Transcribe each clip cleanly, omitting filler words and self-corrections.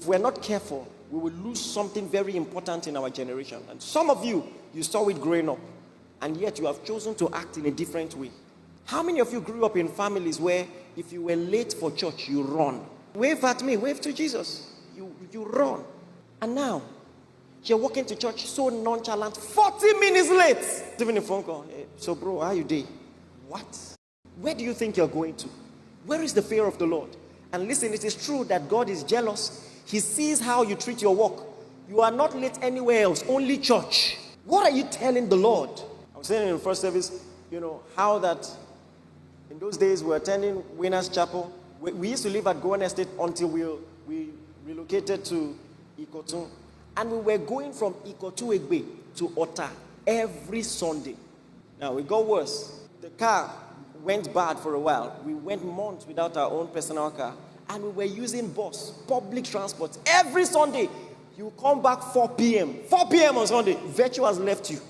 if we're not careful, we will lose something very important in our generation. And some of you saw it growing up, and yet you have chosen to act in a different way. How many of you grew up in families where if you were late for church, you run? Wave at me, wave to Jesus. You run. And now, you're walking to church so nonchalant, 40 minutes late. Even a phone call. Hey, so bro, how you doing? What? Where do you think you're going to? Where is the fear of the Lord? And listen, it is true that God is jealous. He sees how you treat your work. You are not late anywhere else, only church. What are you telling the Lord? I was saying in the first service, how that in those days we were attending Winners Chapel. We used to live at Gowan Estate until we relocated to IKOTUN. And we were going from IKOTUN to OTA every Sunday. Now, it got worse. The car went bad for a while. We went months without our own personal car. And we were using bus, public transport. Every Sunday, you come back 4 p.m. 4 p.m. on Sunday, virtue has left you.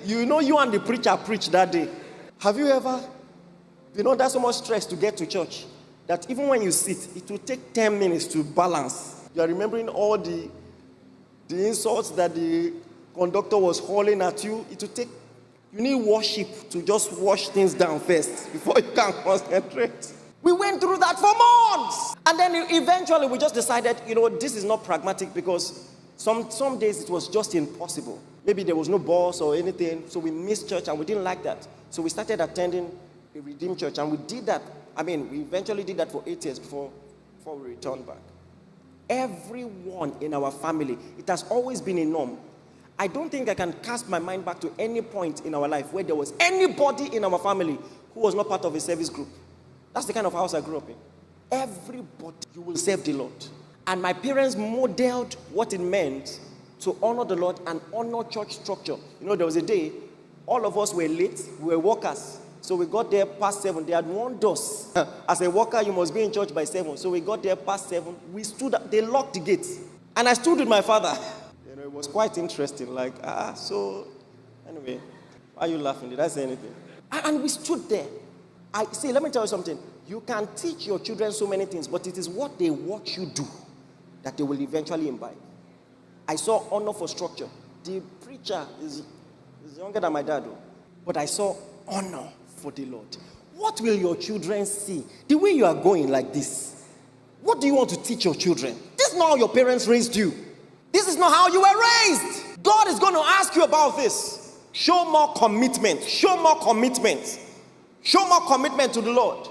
You and the preacher preached that day. Have you ever, there's so much stress to get to church that even when you sit, it will take 10 minutes to balance. You are remembering all the insults that the conductor was hurling at you. You need worship to just wash things down first before you can concentrate. We went through that for months. And then eventually we just decided, this is not pragmatic because some days it was just impossible. Maybe there was no bus or anything, so we missed church and we didn't like that. So we started attending a Redeemed church and we did that. We eventually did that for 8 years before we returned back. Everyone in our family, it has always been a norm. I don't think I can cast my mind back to any point in our life where there was anybody in our family who was not part of a service group. That's the kind of house I grew up in. Everybody, you will serve the Lord. And my parents modeled what it meant to honor the Lord and honor church structure. There was a day, all of us were late, we were workers. So we got there past 7. They had warned us. As a worker, you must be in church by 7. So we got there past 7. We stood up, they locked the gates. And I stood with my father. It was quite interesting. So anyway, why are you laughing? Did I say anything? And we stood there. Let me tell you something. You can teach your children so many things, but it is what they watch you do that they will eventually imbibe. I saw honor for structure. The preacher is younger than my dad, but I saw honor for the Lord. What will your children see? The way you are going like this. What do you want to teach your children? This is not how your parents raised you. This is not how you were raised. God is going to ask you about this. Show more commitment. Show more commitment. Show more commitment to the Lord.